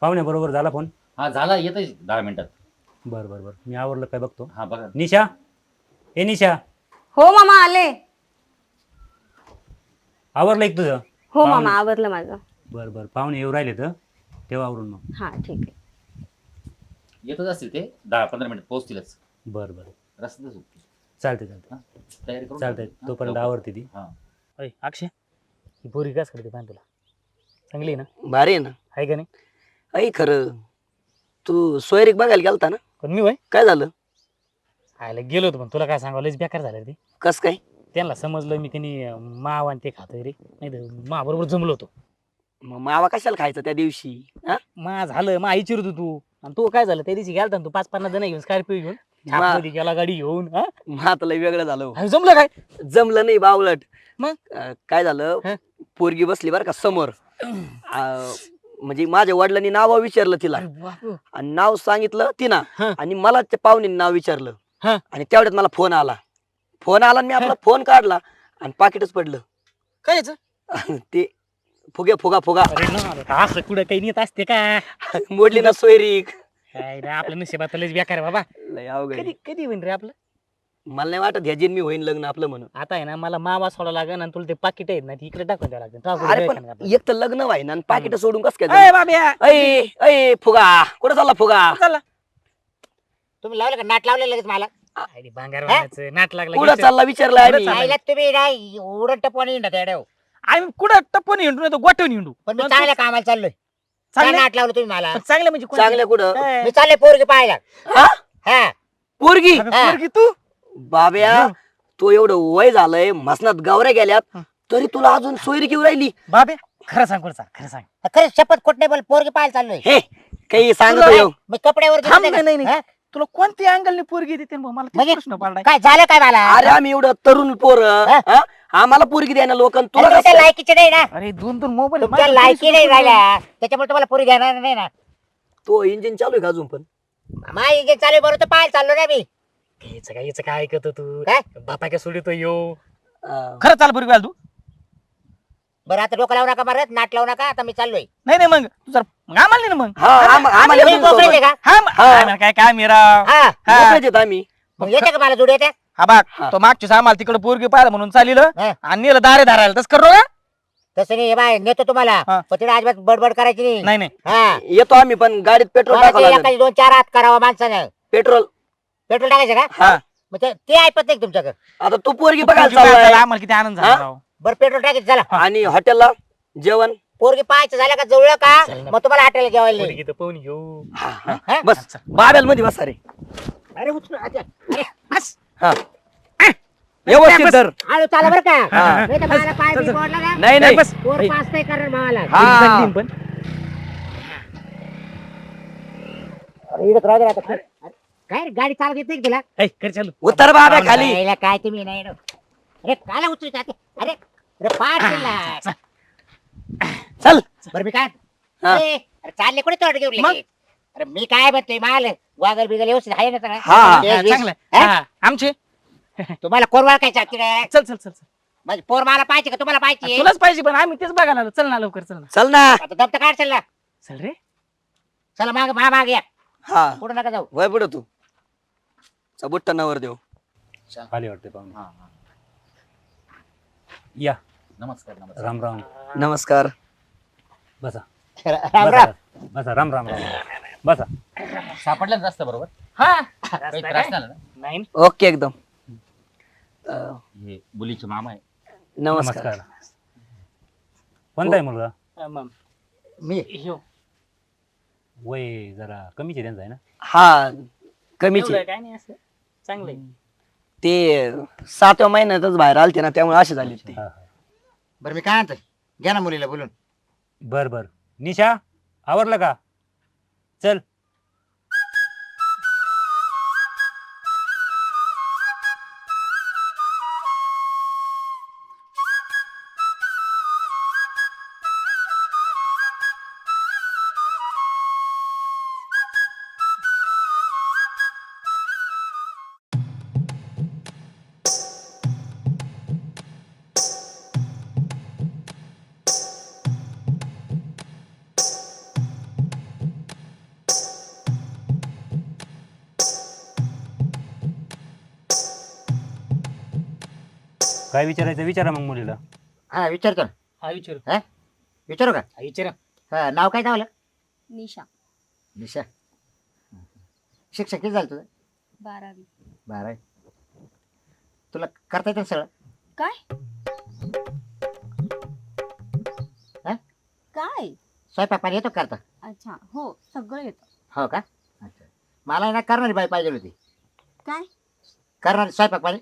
पाहुण्या बरोबर झाला फोन? हा झाला, येतोय 10 मिनिटात. बर बर बर, मी आवरलं काय बघतो. हा बघा. निशा, ए निशा, हो मामा आले. आवरलं एक तुझं? हो मामा आवरलं माझं. बर बर, पाहुणे येऊ राहिले तर तेव्हा आवरून मग. हा ठीक आहे. येतच असतील ते 10-15 मिनिट पोहोचतीलच. बर बर, रस्त्यातच होती. चालते चालते तयारी करून चालतंय, तोपर्यंत आवरते ती. हा अय अक्षय, ही पोरी कस करते पाहन तुला? चांगली आहे ना? भारी आहे ना. आहे का नाही? ऐ खरं तू सोयरीक बघायला गेलता ना? पण मी वय काय झालं? आयला गेलो होतो, पण तुला काय सांगावं, लयच बेकार झालं रे ते. कस काय? त्यांना समजलं मी त्यांनी माव आणि ते खातोय रे, नाही तर मा बरोबर जमलो होतो. मग मावा कशाला खायचं त्या दिवशी? हा? मा झालं, मा आई चिरत तू आणि तू काय झालं त्या दिवशी गेलता ना तू 5-50 जण घेऊन स्कॉर्पिओ घेऊन छापमध्ये गेला गाडी घेऊन. हा? मग आता लय वेगळं झालं. अरे जमलं काय? जमलं नाही बावलट. मग? काय झालं, हा? पोरगी बसली बरं का समोर. म्हणजे माझ्या वडिलांनी नाव विचारलं तिला अरे बाप. आणि नाव सांगितलं तिनं हा. आणि मला त्या पाहुणीने नाव विचारलं. हा. आणि तेवढ्यात मला फोन आला आणि मी आपला फोन काढला आणि पाकिटच पडलं. काय याचं? ते फुगा अरे ना, असं कुठं काही नेत असते का? मोडली ना सोयरीक. काय रे, आपलं नशिबात लयच बेकार आहे बाबा. लय अवघड आहे. कधी कधी होईन रे आपलं? मला नाही वाटत ह्या जन्मी होईन लग्न आपलं म्हणून. आता आहे ना, मला मावा सोडा लागेल आणि तुला ते पाकिट आहेत ना ती इकडे टाकून द्यावं अरे पण लागेल. एक तर लग्न व्हायना आणि पाकिट सोडून कस काय? अय बाब्या, ऐ ऐ फुगा कुठं चालला फुगा? चला. तुम्ही लावलं का नाट लावलं लगेच मला अरे भांगार वाण्याचं नाट लागलं. कुठं चालला विचारलं आम्ही. पाहिलं तुम्ही नाही उडत टपवणी हिंडत येड्याव. आम्ही कुठं टप्पन हिंडू नाही तर गोठवून हिंडू. पण मी चांगल्या कामाला चाललोय. काय चांगलं नाट लावलं तुम्ही मला? चांगलं म्हणजे कोणतं? चांगल्या कुठं? काय? मी चाललोय पोरगी पाहायला. हा? हा पोरगी? अगं पोरगी तू बाब्या तो एवढं वय झालंय, मसनात गावऱ्या गेल्यात तरी तुला अजून सोयरीक येऊ राहिली. बाबे खरं सांग, कोण सांग, खरं सांग. खरं शपथ खोट नाही बोल, पोरगी पाहायला चाललोय. हे काही सांगतो येऊ. मी कपड्यावर थांब, गेलो नाही, का? नाही. हा? तुला कोणती अँगलने पोरगी देते मला तेच म्हणजे प्रश्न पडलाय. काय झालं काय मला? अरे आम्ही एवढं तरुण पोर आम्हाला पोरगी द्या ना लोक तुला अरे, तुमच्या कसं? लायकीचे नाही ना. अरे दोन मोबाईल तुमच्या लायकी नाही राहिल्या त्याच्यामुळे तुम्हाला पोरी देणार नाही ना. तो इंजिन चालू आहे का अजून पण? माय जे चालू बरोबर पाहायला चाललो ना मी. याचं काय ऐकतो तू? काय? बापा काय सोडितो यो. अं, खरं चाल पोरगी तू? बरं आता डोकं लावू नका, बरं नाट लावू नका. आता मी चाललोय. नाही मग तू जर आम्हाला नाही ना मग. हा आम्हाला तुम्ही येऊन मोकळेच आहे सोबत. का? आम्हाला काय मेरा. हा मोकळेच आहेत आम्ही. मग येते का मला जोडी येते? हा बाग हा. तो मागच्या आम्हाला तिकडे पोरगी पाहिलं म्हणून चालिलं हा. आणि नेलं दारे धारायला तस करू का? तसं नाही बाय, नेतो तुम्हाला. हा. पण तिथे अजिबात बडबड करायची नाही. नाही हा येतो आम्ही पण गाडीत पेट्रोल टाकावं कोणाचे लागेल. एकाचे 2-4 हात करावा माणसानं. पेट्रोल पेट्रोल टाकायचं का? हा. मग ते ऐकत नाही तुमच्याकडे. आता तू पोरगी पोरगी बघायला पाहायला चाललाय आम्हाला किती आनंद झाला हा? राव. बरं पेट्रोल टाकायचं चला. आणि हॉटेलला जेवण. पोरगी पाहायचं झालं का जुळलं का? चल ना. मग तुम्हाला हॉटेलला जेवायला नाही. पोरगी तर पाहून घेऊ. हा? बस बाब्याल मध्ये बसा रे. अरे उचलू, अच्छा. अरे, बस. हा व्यवस्थित धर. आलो चाला बरं का? हा. नाही तर मला पाय बी मोडला ना. नाही नाही बस. पोर पास नाही करणार मला. हा. चालली पण अरे, इकडं राहू दे आता. काय रे, गाडी चालत येत नाही का तुला? ऐ, कर चालू. उतर बाब्या खाली. यायला काय तुम्ही नाही ना. अरे काला उचलू जाते. अरे अरे पाठ केला. चल. बरं मी काय हा. अरे चालले कुठे तोड घेऊन मग? लगे? अरे मी काय म्हणतोय माल वागल बिगल व्यवस्थित आहे ना सगळं? हा. तेच वीस. चांगलं हा? हा, आमचे तुम्हाला कोण ओळखायचं तिकडे? चल चल चल चल. म्हणजे पोर मला पाहिजे का तुम्हाला पाहिजे? तुलाच पाहिजे पण आम्ही तेच बघायला आलो. चल ना लवकर चल ना. चल ना. आता दमत काढ चल ना. चल रे. चला माग या. हा पुढे नका जाऊ. वय पुढं तू बुट्टा नवर देऊ. खाली वाटते पाहुणे. हा हा. या. नमस्कार नमस्कार. राम राम. नमस्कार. बसा राम बसा राम. बसा. राम राम राम. बसा. सापडला ना रस्ता बरोबर? हा काही त्रास नाही ना? नाही ओके एकदम. हे मुलीचे मामा आहे. नमस्कार. नमस्कार. कोणता आहे मुलगा? मी ह्यो. वय जरा कमीच आहे त्यांचा, आहे ना? हा कमीच एवढं आहे. काय नाही असं चांगलंय. ते 7व्या महिन्यातच बाहेर आलते ना त्यामुळे असे झाले ते. हा, हा. बरं मी काय म्हणतोय, घ्या ना मुलीला बोलून. बर बर. निशा आवरलं का? चल. काय विचारायचं विचारा मग मुलीला. हा विचारतो ना. हा विचार विचारू का? हा विचार हा नाव काय धावलं? निशा. निशा. शिक्षण किती झालं तुझं? 12वी. 12. तुला करता येतं ना सगळं? काय हा? काय? स्वयंपाक पाणी येतो का करता? अच्छा हो सगळं येतं. हो का? अच्छा. मला आहे ना करणारी बाई पाहिजे होती. काय? करणारी स्वयंपाक पाणी.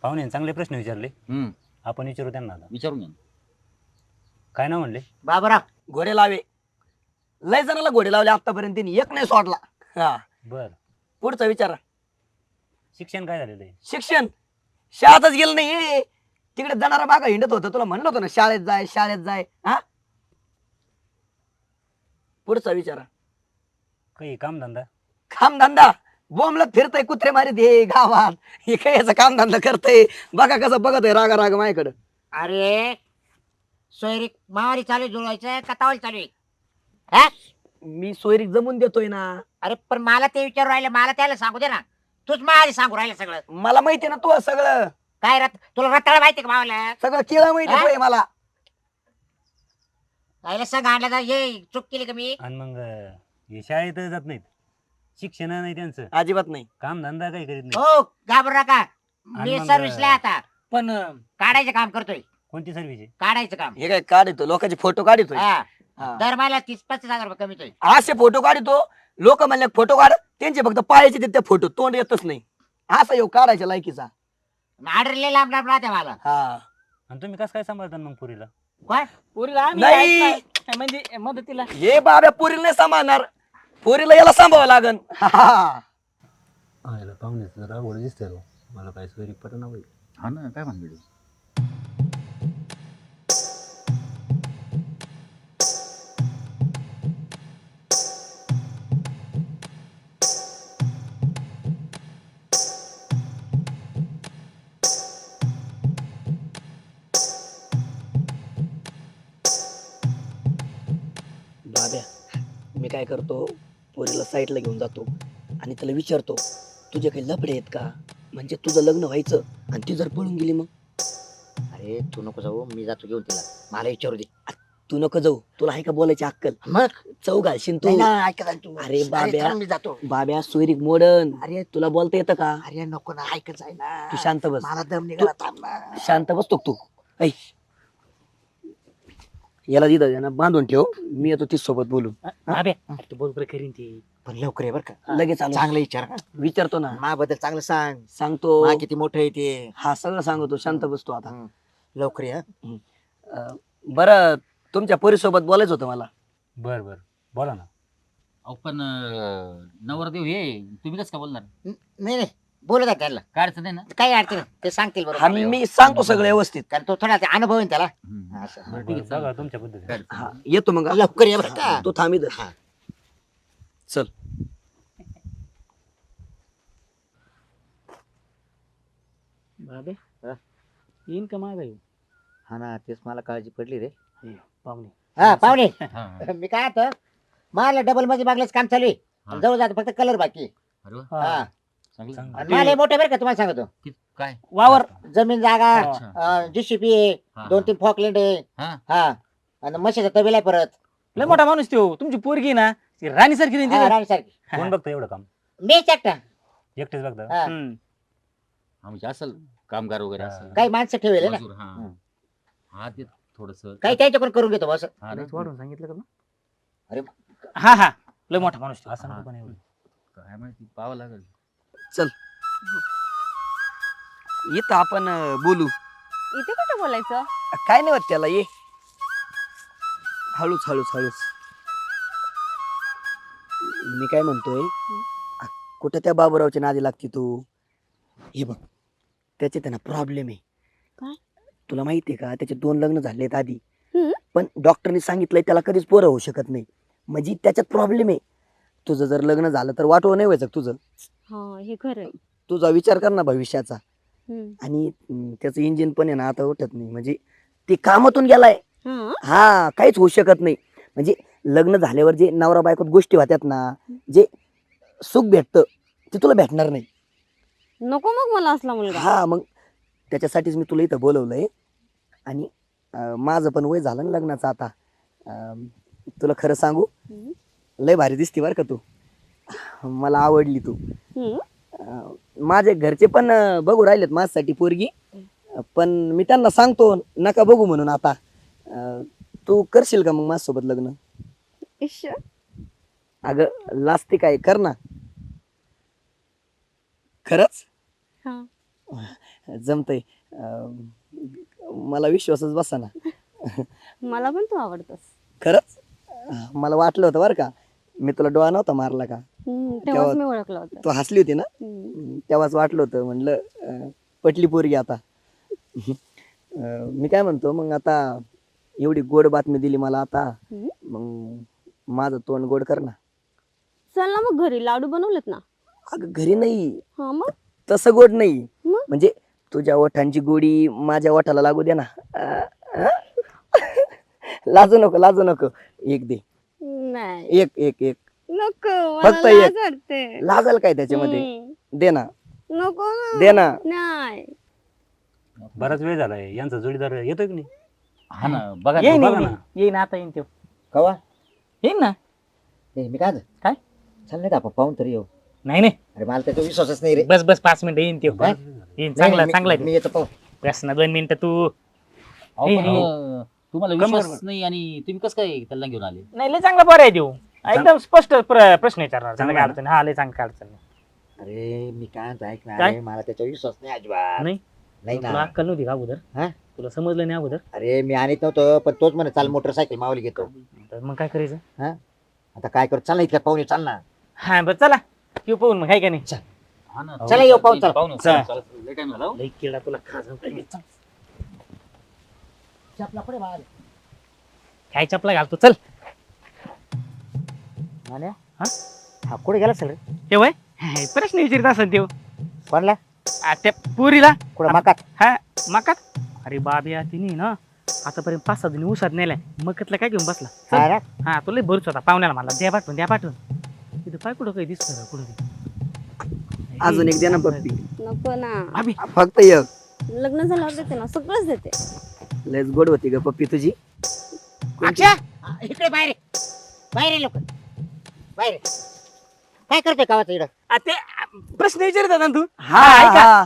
पाहुणे चांगले प्रश्न विचारले, हम्म. आपण विचारू त्यांना आता. विचारून घ्या. काय नाव म्हणले? बाबूराव. घोडे लावे. लय जणाला घोडे लावले आतापर्यंत, तिने एक नाही सोडला. हा बर. पुढचा विचारा. शिक्षण काय झालेलं आहे? शिक्षण शाळेतच गेलं नाही, तिकडे जाणारा बागा हिंडत होता. तुला म्हणलं होतं ना शाळेत जाय शाळेत जाय. हा पुढचा विचारा. काही कामधंदा? कामधंदा बोंबलत फिरतय कुत्रे मारीत हे गावात. हे काय याचा कामधंदा करतय बघा, कसं बघत आहे रागा राग माझ्याकडं. अरे सोयरी मावारी चालू जुळवायचं का तावली चालू आहे? हा? मी सोयरीक जमून देतोय ना. अरे पण मला ते विचारू राहिलं, मला त्याला सांगू दे ना. तूच मला सांगू राहिलं सगळं. मला माहिती ना तू सगळं काय तुला रताळा माहिती का मावाला? सगळं केळं माहिती हा? आहे मला. कायला सांग आणलं तर ये चूक केली का मी? आणि मग हे शाळेत जात नाहीत, शिक्षण नाही त्यांचं, अजिबात नाही. कामधंदा काही करीत नाही. हो घाबरू नका. आणि मी मग- सर्व्हिसला आता पण काढायचं काम करतोय. कोणती सर्व्हिस आहे? काढायचं काम. हे काय काढतो लोकांचे फोटो काढतोय. हा. हा. दर मला 30-35 रुपये कमीतोय. असे फोटो काढतो लोक म्हणले फोटो काढ, त्यांचे फक्त पायाचे ते फोटो, तोंड येतच नाही. असा येऊ काढायच्या लायकीचा. आडरले लांब लांब राहते मला. हा आणि तुम्ही कसं काय सांभाळता मग पुरीला? काय? पोरीला आम्ही नाही. काय- म्हणजे मदतीला हे बाब्या पोरीला नाही सांभाळणार, पोरीला याला सांभाळावं लागन. पाहुण्याचं जरा अवघड दिसतंय राव. मला काय सोयरी पटना बाई. हा ना काय म्हणले. बाब्या मी काय करतो, पोरीला साईडला घेऊन जातो आणि त्याला विचारतो तुझे काही लफडे आहेत का, म्हणजे तुझं लग्न व्हायचं आणि ती जर पळून गेली मग. अरे तू नको जाऊ, मी जातो घेऊन तिला. मला विचारू दे. तू नको जाऊ, तुला आहे का बोलायची अक्कल? मग चौ घालशील तू. नाही ना, ऐका ना तू. अरे बाब्या. थांब, मी जातो. बाब्या सोयरीक मोडन. अरे तुला बोलता येतं का? अरे नको ना, ऐकत जाय ना. तू शांत बस. मला दम निघाला. थांब ना. शांत बसतो तू. ऐ याला दिदा बांधून ठेव, मी येतो ती सोबत बोलू. अबे तू बरोबर करीन ती. पण लवकर आहे बरं का. लगेच आलो. चांगलं विचार का. विचारतो ना. माझ्याबद्दल चांगलं सांग. सांगतो. मा किती मोठं आहे ते. हा सगळं सांगतो. शांत बसतो आता. लवकर ये, हा. बरं तुमच्या पोरीसोबत बोलायचं होतं मला. बर बर बोला ना. अहो पण नवरदेव हे तुम्ही कसं का बोलणार? नाही नाही बोलत आहे त्याला. काय अडचण नाही ना? काही अडचण नाही. ते सांगतील हा बरोबर. मी सांगतो सगळं व्यवस्थित. कारण तो थोडा ते अनुभव आहे ना त्याला. हम्म. असं. बरं, ठीक आहे, बघा चालेल. तुमच्या पद्धतीने. काय अडचण हा नाही. येतो मग. लवकर ये बरं का. तो थांबित. हा. चल. बाबे हा? येईन का माझा येऊ हा ना, तेच मला काळजी पडली रे. पाहुणे? हा पाहुणे. हा. मी काय आता मला डबल मध्ये बागल्याच काम चालू आहे. हा. जवळ जातो फक्त कलर बाकी आहे. अरे वा, हा. चांगलं. चांगलं. आणि मला हे मोठे बरं का तुम्हाला सांगतो. काय? वावर जमीन जागा, अच्छा. जीसीपी आहे, हा, 2-3 फॉकलँड आहे. हा. हा. आणि म्हशीचा तबेला आहे परत. लय मोठा माणूस तो. तुमची पोरगी ना ती राणी सारखी नाही हा, ती. राणीसारखी. कोण बघतं एवढं काम? मी एकटा. एकटेच बघता? हा. हा, म्हणजे असेल कामगार वगैरे असेल. काही माणसं ठेवले ना. मजूर, हा. हा ते थोडस. काही त्यांच्याकडून करून घेतो बस. वाढून सांगितलं का? अरे. हा हा लय मोठा माणूस तो. असं हा. नको पण एवढं. काय माहिती पाहावं लागेल. इथं आपण बोलू. इथे कुठं बोलायचं? काय नाही होत त्याला. ये हळूच हळूच हळूच. मी काय म्हणतोय, कुठं त्या बाबूरावच्या नादी लागती तू. हे बघ त्याचे त्यांना प्रॉब्लेम आहे. काय? तुला माहितीये का, त्याचे 2 लग्न झालेत आधी. हम्म. पण डॉक्टरनी सांगितलंय त्याला कधीच पोरं होऊ शकत नाही. म्हणजे त्याच्यात प्रॉब्लेम आहे. तुझं जर लग्न झालं तर वाटव नाही व्हायचं तुझं. हा हे खरंय. तुझा विचार कर ना भविष्याचा. हम्म. आणि त्याचं इंजिन पण आहे ना आता उठत नाही. म्हणजे ते कामातून गेलाय. हा. हा काहीच होऊ शकत नाही. म्हणजे लग्न झाल्यावर जे नवरा बायकोत गोष्टी होत्यात ना, जे सुख भेटतं ते तुला भेटणार नाही. नको मग मला असला मुलगा. हा मग त्याच्यासाठीच मी तुला इथं बोलवलंय. आणि माझं पण वय झालं ना लग्नाचं आता. तुला खरं सांगू, हम्म. लय भारी दिसती बरं का तू. मला आवडली तू. माझे घरचे पण बघू राहिलेत माझ्यासाठी पोरगी. पण मी त्यांना सांगतो नका बघू म्हणून आता. तू करशील का मग माझ्यासोबत लग्न? इश्श. अगं लाजते काय, कर ना. खरंच हा. जमतंय. मला विश्वासच बसा ना. मला पण तू आवडतोस. खरंच मला वाटलं होतं बरं का. मी तुला डोळा नव्हता मारला का, तेव्हाच मी ओळखलं होतं. तू हसली होती ना, तेव्हाच वाटलं होतं. म्हणलं पटली पोरगी आता. मी काय म्हणतो मग, आता एवढी गोड बातमी दिली मला आता, मग माझं तोंड गोड कर ना. चल ना मग घरी लाडू बनवलेत ना. अगं घरी नाही, हा मग तसं गोड नाही. मग? म्हणजे तुझ्या ओठांची गोडी माझ्या ओठाला लागू दे ना. लाजू नको, लाजू नको. एक दे, नाही एक एक एक. नको, फक्त मला एक. लाज वाटते. लाजल काय त्याच्यामध्ये? दे ना, नको ना. दे ना. नाही. बराच वेळ झालाय, यांचा जोडीदार येतोय की नाही? हा ना बघा येईन बघा येईन ना. येईन आता येईन तो. कवा येईन ना. मी काय काय? चाल नाही आपण पाहून तरी येऊ. नाही नाही, अरे मला त्याचा विश्वासच नाही रे. बस बस 5 मिनिटं येईन तो. बराच येईन वेळ झाला. चांगला नाही, चांगला मी येतो पाहू. बस ना 2 मिनिटं तू. अहो, हे, पण, हे. तुम्हाला कमर- विश्वास नाही आणि तुम्ही कसं काय त्याला घेऊन आले? नाही लय चांगला बरं आहे देऊ. एकदम स्पष्ट प्रश्न विचारणार. त्याला काय अडचण? हा लय चांगला अडचण नाही. अरे मी काय म्हणतो, ऐक ना. काय? अरे मला त्याचा विश्वास नाही अजिबात. नाही नाही तुला ना. अक्कल नव्हती का अगोदर? हा? तुला समजलं नाही अगोदर? अरे मी आणत नव्हतो, पण तोच म्हणे चाल मोटरसायकल मावली घेतो. तर मग काय करायचं? आता काय करू, चाल ना इतक्या पाहुणे, चाल ना. हा बस चला येऊ पाहून मग, आहे का नाही? हा ना. चला येऊ, पाहून चला. पाहून चला. लय टाइम झाला हो. लई किडा तुला खाजवून काय घेत. चपला पुढे बाहेर. काय चपला घालतो चल. मान्या? हा? हा कुठे गेला सर? ते वय प्रश्न विचारित असेल देव. कोणला? त्या पुरीला कुठं मकात? हा मकात. अरे बाबी तिने ना आतापर्यंत 5-6 जणी उसात नेलाय. मकतला काय घेऊन बसला. चल. हा ना? हा तुला भरूच होता पाहुण्याला. मला द्या पाठवून द्या पाठवून. तिथं काय कुठं काही दिसत कुठं अजून एक दे ना पप्पी. नको ना. भाभी फक्त एक. लग्न झाल्यावर देते ना, सगळंच देते. लयच गोड होती ग पप्पी तुझी. अच्छा इकडे बाहेर ये. बाहेर ये लोक. बाहेर ये. काय करतोय कावाचं इकडं? ते प्रश्न विचारित होता ना तू. हा ऐका. हा.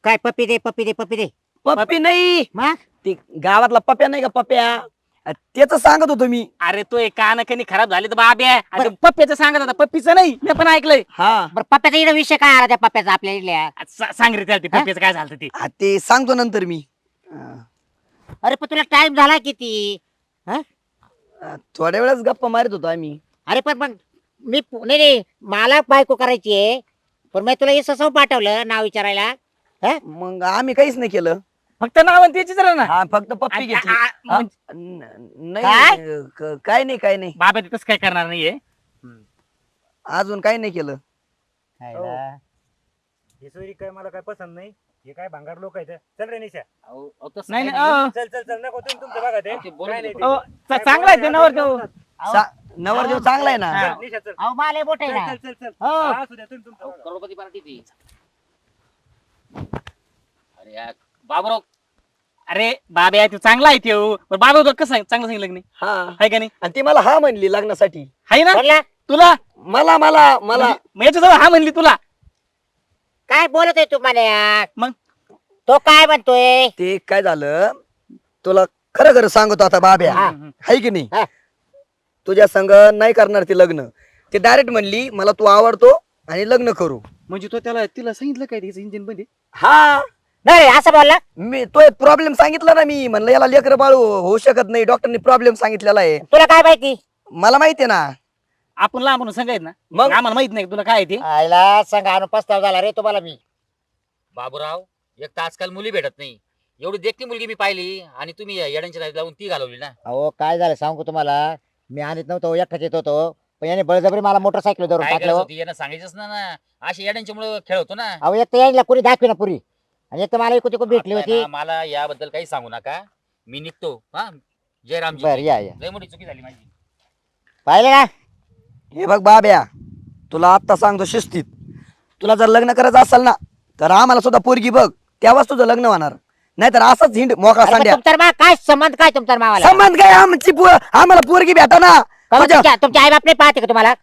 काय पप्पी दे, पप्पी दे, पप्पी दे. पप्पी नाही, मग ती गावातला पप्प्या नाही का पप्प्या, त्याच सांगत होतो मी. अरे तो एक कानकनी खराब झाले तर बाब्या. अरे पप्प्याचं सांगत होता, पप्पीचं नाही. मी पण ऐकलंय. हा बरं पप्प्याचा इकडे विषय काय आला त्या पप्प्याचा आपल्या इथल्या? सांग रे त्याला ते पप्प्याचं काय झालं ते. हा, ते सांगतो नंतर मी. अरे पण तुला टाइम झाला किती? थोड्या वेळच गप्पा मारत होतो आम्ही. अरे पण पण नाही नाही, मला बायको करायची आहे, पण मी तुला इसं पाठवलं नाव विचारायला. मग आम्ही काहीच नाही केलं. फक्त नाव आणि त्याची जरा ना. हा फक्त पप्पी घेतली. हा, काय? नाही काय नाही काय नाही, बाबा तिथंच काय करणार नाहीये. अजून काही नाही केलं. हे सोयरी काय मला काय पसंत नाही. हे काय भांगार लोक आहेत. चल रे निशा. अहो, अहो, तसं नाही काही नाही नाही. अहो, चल चल चल नको तुम्ही तुमचं बघा ते. ते बोलू काय दे. नाही ते. अहो, चांगला आहे ते नवर तो. नवरदेव चांगला आहे ना. चल, निशा चल. अहो माले मोठे चल ना. चल चल चल. हो. हा, असू द्या, तुम्ही तुमचं अहो, बघा. करोडपती पार्टी ती. अरे यार, बाबराव अरे बाब्या तू चांगला आहे तो. पण बाबा तो कसं चांगलं सांगितलं नाही. हा, आहे का नाही? आणि ती मला हा म्हणली लग्नासाठी. आहे ना बोलला? तुला. मला मला मला मग याच्याजवळ हा म्हणली तुला. काय बोलत आहे तू मला? मग? तो काय म्हणतोय? ते काय झालं, तुला खरं खरं सांगतो आता बाब्या, हा. हाय की नाही, हा. तुझ्या संग नाही करणार ती लग्न. ते डायरेक्ट म्हणली मला तू आवडतो आणि लग्न करू. म्हणजे तो तिला सांगितलं काय त्याचं इंजिन बंद आहे? हा, नाही असं बोलला. मी तो एक प्रॉब्लेम सांगितला ना. मी म्हणलं याला लेकर बाळ होऊ शकत नाही, डॉक्टरनी प्रॉब्लेम सांगितलेला आहे. तुला काय माहिती? मला माहितीये ना. आपण लहान म्हणून सांगायचं ना. मग? मग आम्हाला माहित नाही तुला काय आहे ते. आयला सांगा आणून पस्ताव झाला रे तुम्हाला मी. बाबूराव एक तर आजकाल मुली भेटत नाही. एवढी देखती मुलगी मी पाहिली आणि तुम्ही येड्यांच्या नादी लावून ती घालवली ना. अहो काय झालं सांगू तुम्हाला, मी आणत नव्हतो, एकटाच येत होतो, पण याने बळजबरी मला मोटरसायकल धरून काय टाकलं. गरज हो. होती यांना सांगायचंच ना. अशी येड्यांच्या मुळे खेळ होतो ना. अहो एक तर यायला पुरी दाखवी ना पुरी, आणि एक तर मला इकडे भेटली आता होती. ना, मला याबद्दल काही सांगू नका. मी निघतो. हा जयरामजी. बर या या. लय मोठी चुकी झाली माझी. पाहिलं ना? हे बघ बाब्या, तुला आत्ता सांगतो शिस्तीत, तुला जर लग्न करायचं असेल ना तर आम्हाला सुद्धा पोरगी बघ, तेव्हाच तुझं लग्न होणार. नाहीतर असंच हिंड मोकळा अरे पण सांड्या. तुमचा मा काय संबंध काय तुमचा मावाला संबंध काय आम्हाला पोरगी भेटा ना. तुमच्या आई बाप नाही पाहते का तुम्हाला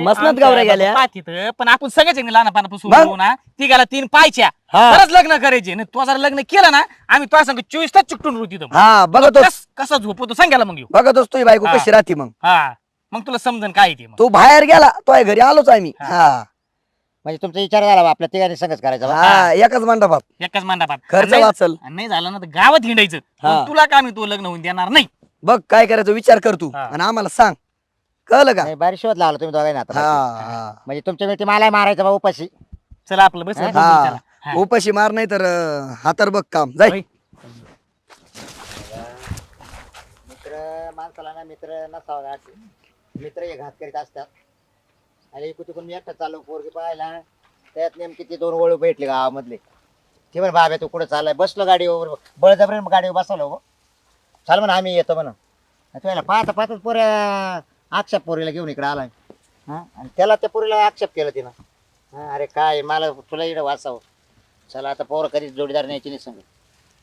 मसनत गावऱ्या गेल्या. पण आपण सगळ्याच लहानपणापासून मग? बोलू ना, ती गेला 3 पायच्या हा. तरच लग्न करायचे. नाही तो जर लग्न केलं ना, आम्ही तुला सांगतो 24 तास चिकटून राहू तिथं. हा बघतो कसा झोपतो सांगायला मग येऊ. बघतोस तुझी बायको हा. कशी राहते मग. हा मग तुला समजन काय ते मग. तू बाहेर गेला तो घरी आलोच आम्ही. हा. हा म्हणजे तुमचा विचार झाला बा, आपल्या तिघांनी संगच करायचा बा. हा एकच मंडपात एकाच मंडपात खर्च नाही- वाचल. नाही झालं ना तर गावात हिंडायचं. हा. पण तुला काय मी तो लग्न होऊन देणार नाही. बघ काय करायचं विचार कर तू हा. आणि आम्हाला सांग, कळलं का? नाही, बारी शोध लावला तुम्ही दोघांनी हा आता हा. म्हणजे तुमच्या मिठी मला मारायचं बा उपाशी. चला आपलं बस हा. उपाशी मार नाही तर हातर बघ काम जाय. मित्र माणसाला ना मित्र नसावा. मित्र हे घात करीत असतात. आणि इकडे तिकडून मी एकटा चाललो पोरगी पाहायला, त्यात नेमकी ते 2 वळू भेटले गावामधले. ते म्हण बाबा तू कुठं चाललाय, बसलो गाडीवर, बळजबरी गाडीवर बसवलो हो. चाल म्हणा आम्ही येतो म्हणून. त्याला पाहता पाहताच पोऱ्या आक्षेप पोरीला घेऊन इकडे आलाय. हा आणि त्याला त्या पोरीला आक्षेप केलं तिनं. हा अरे काय मला तुला इकडे वाचावं. चला आता पोरं कधीच जोडीदार न्यायची नाही सांगत.